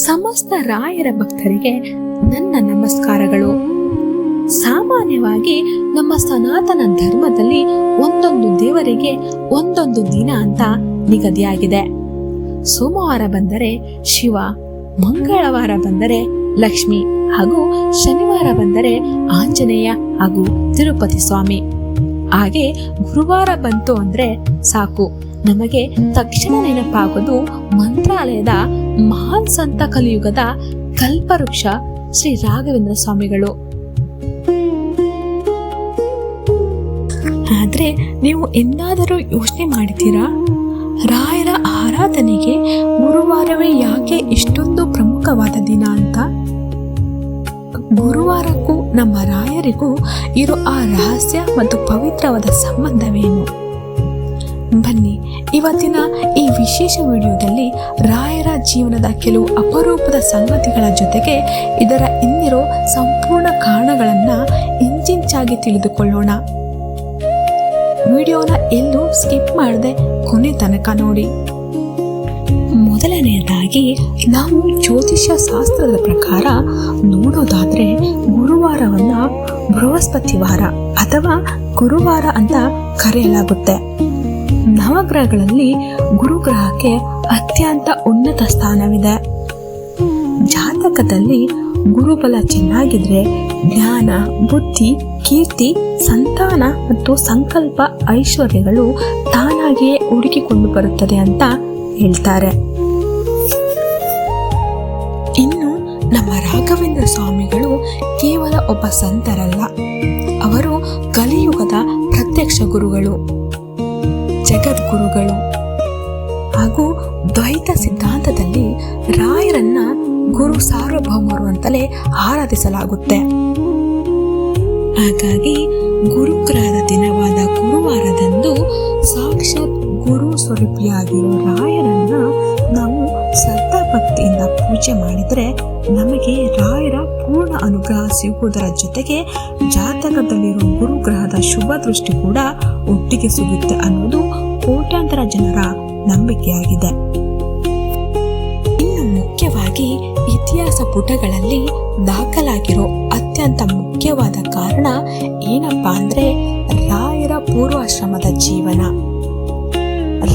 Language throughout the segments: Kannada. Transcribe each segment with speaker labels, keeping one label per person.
Speaker 1: ಸಮಸ್ತ ರಾಯರ ಭಕ್ತರಿಗೆ ನನ್ನ ನಮಸ್ಕಾರಗಳು. ಸಾಮಾನ್ಯವಾಗಿ ನಮ್ಮ ಸನಾತನ ಧರ್ಮದಲ್ಲಿ ಒಂದೊಂದು ದೇವರಿಗೆ ಒಂದೊಂದು ದಿನ ಅಂತ ನಿಗದಿಯಾಗಿದೆ. ಸೋಮವಾರ ಬಂದರೆ ಶಿವ, ಮಂಗಳವಾರ ಬಂದರೆ ಲಕ್ಷ್ಮಿ ಹಾಗೂ ಶನಿವಾರ ಬಂದರೆ ಆಂಜನೇಯ ಹಾಗೂ ತಿರುಪತಿ ಸ್ವಾಮಿ. ಹಾಗೆ ಗುರುವಾರ ಬಂತು ಅಂದ್ರೆ ಸಾಕು, ನಮಗೆ ತಕ್ಷಣ ನೆನಪಾಗೋದು ಮಂತ್ರಾಲಯದ ಮಹಾನ್ ಸಂತ ಕಲಿಯುಗದ ಕಲ್ಪವೃಕ್ಷ ಶ್ರೀ ರಾಘವೇಂದ್ರ ಸ್ವಾಮಿಗಳು. ಆದ್ರೆ ನೀವು ಎಂದಾದರೂ ಯೋಚನೆ ಮಾಡಿದ್ದೀರಾ, ರಾಯರ ಆರಾಧನೆಗೆ ಗುರುವಾರವೇ ಯಾಕೆ ಇಷ್ಟೊಂದು ಪ್ರಮುಖವಾದ ದಿನ ಅಂತ? ಗುರುವಾರಕ್ಕೂ ನಮ್ಮ ರಾಯರಿಗೂ ಇರೋ ಆ ರಹಸ್ಯ ಮತ್ತು ಪವಿತ್ರವಾದ ಸಂಬಂಧವೇನು? ಬನ್ನಿ, ಇವತ್ತಿನ ಈ ವಿಶೇಷ ವಿಡಿಯೋದಲ್ಲಿ ರಾಯರ ಜೀವನದ ಕೆಲವು ಅಪರೂಪದ ಸಂಗತಿಗಳ ಜೊತೆಗೆ ಇದರ ಹಿಂದಿರೋ ಸಂಪೂರ್ಣ ಕಾರಣಗಳನ್ನ ಇಂಚಿಂಚಾಗಿ ತಿಳಿದುಕೊಳ್ಳೋಣ. ವಿಡಿಯೋನ ಎಲ್ಲೂ ಸ್ಕಿಪ್ ಮಾಡದೆ ಕೊನೆ ತನಕ ನೋಡಿ. ಮೊದಲನೆಯದಾಗಿ ನಾವು ಜ್ಯೋತಿಷ್ಯ ಶಾಸ್ತ್ರದ ಪ್ರಕಾರ ನೋಡೋದಾದ್ರೆ ಗುರುವಾರವನ್ನ ಬೃಹಸ್ಪತಿ ವಾರ ಅಥವಾ ಗುರುವಾರ ಅಂತ ಕರೆಯಲಾಗುತ್ತೆ. ನವಗ್ರಹಗಳಲ್ಲಿ ಗುರುಗ್ರಹಕ್ಕೆ ಅತ್ಯಂತ ಉನ್ನತ ಸ್ಥಾನವಿದೆ. ಜಾತಕದಲ್ಲಿ ಗುರುಬಲ ಚೆನ್ನಾಗಿದ್ರೆ ಜ್ಞಾನ, ಬುದ್ಧಿ, ಕೀರ್ತಿ, ಸಂತಾನ ಮತ್ತು ಸಂಕಲ್ಪ, ಐಶ್ವರ್ಯಗಳು ತಾನಾಗಿಯೇ ಹುಡುಕಿಕೊಂಡು ಬರುತ್ತದೆ ಅಂತ ಹೇಳ್ತಾರೆ. ಇನ್ನು ನಮ್ಮ ರಾಘವೇಂದ್ರ ಸ್ವಾಮಿಗಳು ಕೇವಲ ಒಬ್ಬ ಸಂತರಲ್ಲ, ಅವರು ಕಲಿಯುಗದ ಪ್ರತ್ಯಕ್ಷ ಗುರುಗಳು, ಜಗದ್ಗುರುಗಳು. ಹಾಗೂ ದ್ವೈತ ಸಿದ್ಧಾಂತದಲ್ಲಿ ರಾಯರನ್ನ ಗುರು ಸಾರ್ವಭೌಮರು ಅಂತಲೇ ಆರಾಧಿಸಲಾಗುತ್ತೆ. ಹಾಗಾಗಿ ಗುರುಗ್ರಹದ ದಿನವಾದ ಗುರುವಾರದಂದು ಸಾಕ್ಷಾತ್ ಗುರು ಸ್ವರೂಪಿಯಾಗಿರೋ ರಾಯರನ್ನ ನಾವು ಶ್ರದ್ಧಾ ಭಕ್ತಿಯಿಂದ ಪೂಜೆ ಮಾಡಿದರೆ ನಮಗೆ ರಾಯರ ಪೂರ್ಣ ಅನುಗ್ರಹ ಸಿಗುವುದರ ಜೊತೆಗೆ ಜಾತಕದಲ್ಲಿರೋ ಗುರುಗ್ರಹದ ಶುಭ ದೃಷ್ಟಿ ಕೂಡ ಒಟ್ಟಿಗೆ ಸಿಗುತ್ತೆ ಅನ್ನೋದು ಕೋಟ್ಯಾಂತರ ಜನರ ನಂಬಿಕೆಯಾಗಿದೆ. ಇನ್ನು ಮುಖ್ಯವಾಗಿ ಇತಿಹಾಸ ಪುಟಗಳಲ್ಲಿ ದಾಖಲಾಗಿರೋ ಅತ್ಯಂತ ಮುಖ್ಯವಾದ ಕಾರಣ ಏನಪ್ಪಾ ಅಂದ್ರೆ ರಾಯರ ಪೂರ್ವಾಶ್ರಮದ ಜೀವನ.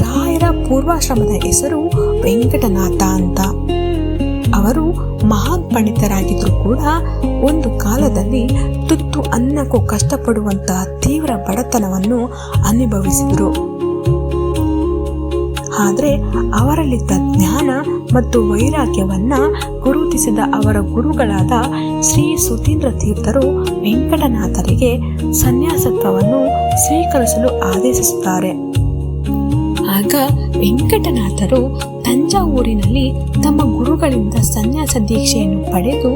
Speaker 1: ರಾಯರ ಪೂರ್ವಾಶ್ರಮದ ಹೆಸರು ವೆಂಕಟನಾಥ ಅಂತ. ಅವರು ಮಹಾನ್ ಪಂಡಿತರಾಗಿದ್ರು ಕೂಡ ಒಂದು ಕಾಲದಲ್ಲಿ ತುತ್ತು ಅನ್ನಕ್ಕೂ ಕಷ್ಟಪಡುವಂತಹ ತೀವ್ರ ಬಡತನವನ್ನು ಅನುಭವಿಸಿದ್ರು. ಆದ್ರೆ ಅವರಲ್ಲಿದ್ದ ಜ್ಞಾನ ಮತ್ತು ವೈರಾಗ್ಯವನ್ನ ಗುರುತಿಸಿದ ಅವರ ಗುರುಗಳಾದ ಶ್ರೀ ಸುಧೀಂದ್ರ ತೀರ್ಥರು ವೆಂಕಟನಾಥರಿಗೆ ಸನ್ಯಾಸತ್ವವನ್ನು ಸ್ವೀಕರಿಸಲು ಆದೇಶಿಸುತ್ತಾರೆ. ಆಗ ವೆಂಕಟನಾಥರು ತಂಜಾವೂರಿನಲ್ಲಿ ತಮ್ಮ ಗುರುಗಳಿಂದ ಸನ್ಯಾಸ ದೀಕ್ಷೆಯನ್ನು ಪಡೆದು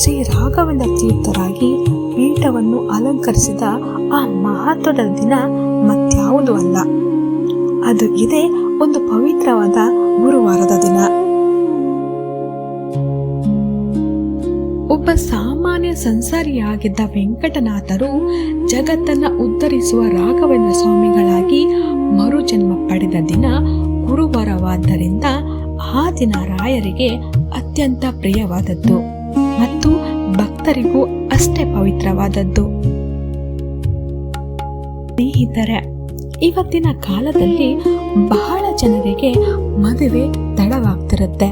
Speaker 1: ಶ್ರೀ ರಾಘವೇಂದ್ರ ತೀರ್ಥರಾಗಿ ಪೀಠವನ್ನು ಅಲಂಕರಿಸಿದ ಆ ಮಹತ್ವದ ದಿನ ಮತ್ಯಾವುದೂ ಅಲ್ಲ, ಅದು ಇದೇ ಒಂದು ಪವಿತ್ರವಾದ ಗುರುವಾರದ ದಿನ. ಒಬ್ಬ ಸಾಮಾನ್ಯ ಸಂಸಾರಿಯಾಗಿದ್ದ ವೆಂಕಟನಾಥರು ಜಗತ್ತನ್ನ ಉದ್ಧರಿಸುವ ರಾಘವೇಂದ್ರ ಸ್ವಾಮಿಗಳಾಗಿ ಮರುಜನ್ಮ ಪಡೆದ ದಿನ ಗುರುವಾರವಾದ್ದರಿಂದ ಆ ದಿನ ರಾಯರಿಗೆ ಅತ್ಯಂತ ಪ್ರಿಯವಾದದ್ದು ಮತ್ತು ಭಕ್ತರಿಗೂ ಅಷ್ಟೇ ಪವಿತ್ರವಾದದ್ದು. ಸ್ನೇಹಿತರೆ, ಇವತ್ತಿನ ಕಾಲದಲ್ಲಿ ಬಹಳ ಜನರಿಗೆ ಮದುವೆ ತಡವಾಗ್ತಿರುತ್ತೆ.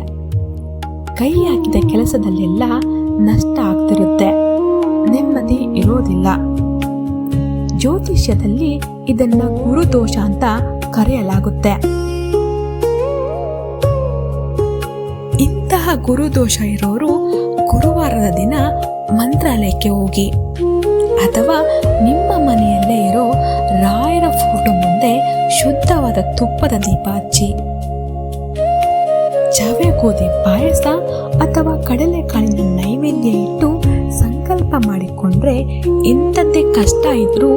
Speaker 1: ಕೈ ಹಾಕಿದ ಕೆಲಸದಲ್ಲೆಲ್ಲ ನಷ್ಟ ಆಗ್ತಿರುತ್ತೆ, ನೆಮ್ಮದಿ ಇರೋದಿಲ್ಲ. ಜ್ಯೋತಿಷ್ಯದಲ್ಲಿ ಇದನ್ನ ಗುರುದೋಷ ಅಂತ ಕರೆಯಲಾಗುತ್ತೆ. ಇಂತಹ ಗುರುದೋಷ ಇರೋರು ಗುರುವಾರದ ದಿನ ಮಂತ್ರಾಲಯಕ್ಕೆ ಹೋಗಿ ಅಥವಾ ನಿಮ್ಮ ಮನೆಯಲ್ಲೇ ಇರೋ ರಾಯರ ಫೋಟೋ ಮುಂದೆ ಶುದ್ಧವಾದ ತುಪ್ಪದ ದೀಪ ಹಚ್ಚಿ ಜವೆ ಗೋಧಿ ಪಾಯಸ ಅಥವಾ ಕಡಲೆಕಾಳಿನ ನೈವೇದ್ಯ ಇಟ್ಟು ಸಂಕಲ್ಪ ಮಾಡಿಕೊಂಡ್ರೆ ಎಂಥದ್ದೇ ಕಷ್ಟ ಇದ್ರೂ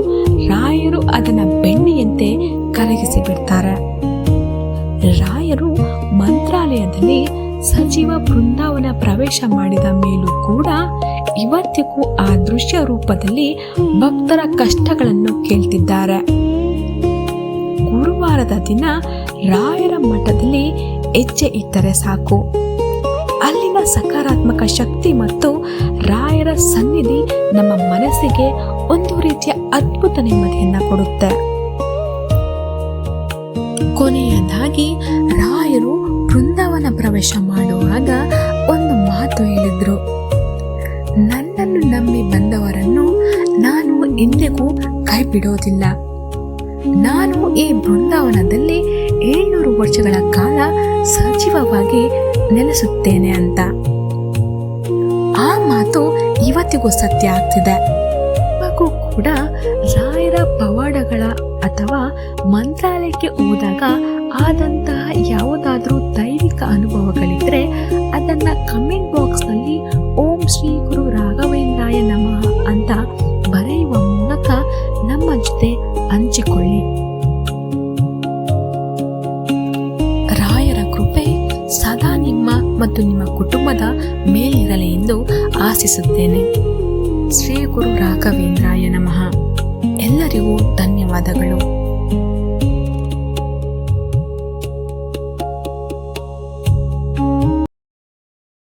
Speaker 1: ರಾಯರು ಅದನ್ನ ಬೆಣ್ಣೆಯಂತೆ ಕರಗಿಸಿ ಬಿಡ್ತಾರೆ. ರಾಯರು ಮಂತ್ರಾಲಯದಲ್ಲಿ ಸಜೀವ ಬೃಂದಾವನ ಪ್ರವೇಶ ಮಾಡಿದ ಮೇಲೂ ಕೂಡ ಇವತ್ತಿಗೂ ಆ ದೃಶ್ಯ ರೂಪದಲ್ಲಿ ಭಕ್ತರ ಕಷ್ಟಗಳನ್ನು ಕೇಳ್ತಿದ್ದಾರೆ. ಗುರುವಾರದ ದಿನ ರಾಯರ ಮಠದಲ್ಲಿ ಹೆಜ್ಜೆ ಇಟ್ಟರೆ ಸಾಕು, ಅಲ್ಲಿನ ಸಕಾರಾತ್ಮಕ ಶಕ್ತಿ ಮತ್ತು ರಾಯರ ಸನ್ನಿಧಿ ನಮ್ಮ ಮನಸ್ಸಿಗೆ ಒಂದು ರೀತಿಯ ಅದ್ಭುತ ನೆಮ್ಮದಿಯನ್ನ ಕೊಡುತ್ತೆ. ಕೊನೆಯದಾಗಿ ರಾಯರು ಬೃಂದಾವನ ಪ್ರವೇಶ ಮಾಡುವಾಗ ಒಂದು ಮಾತು ಹೇಳಿದ್ರು, ನನ್ನನ್ನು ನಂಬಿ ಬಂದವರನ್ನು ನಾನು ಎಂದಿಗೂ ಕೈ ಬಿಡೋದಿಲ್ಲ. ನಾನು ಈ ಬೃಂದಾವನದಲ್ಲಿ 700 ವರ್ಷಗಳ ಕಾಲ ಸಜೀವವಾಗಿ ನೆಲೆಸುತ್ತೇನೆ ಅಂತ. ಆ ಮಾತು ಇವತ್ತಿಗೂ ಸತ್ಯ ಆಗ್ತಿದೆ. ಇವಾಗೂ ಕೂಡ ರಾಯರ ಪವಾಡಗಳ ಅಥವಾ ಮಂತ್ರಾಲಯಕ್ಕೆ ಹೋದಾಗ ಆದಂತಹ ಯಾವುದಾದ್ರೂ ದೈವಿಕ ಅನುಭವಗಳಿದ್ರೆ ಅದನ್ನ ಕಮೆಂಟ್ ಬಾಕ್ಸ್ ನಲ್ಲಿ ಓಂ ಶ್ರೀ ಗುರು ರಾಘವೇಂದ್ರಾಯ ನಮಃ ಅಂತ ಬರೆಯುವ ಮೂಲಕ ನಮ್ಮ ಜೊತೆ ಹಂಚಿಕೊಳ್ಳಿ. ರಾಯರ ಕೃಪೆ ಸದಾ ನಿಮ್ಮ ಮತ್ತು ನಿಮ್ಮ ಕುಟುಂಬದ ಮೇಲಿರಲಿ ಎಂದು ಆಶಿಸುತ್ತೇನೆ. ಶ್ರೀ ಗುರು ರಾಘವೇಂದ್ರಾಯ ನಮಃ. ಎಲ್ಲರಿಗೂ ಧನ್ಯವಾದಗಳು.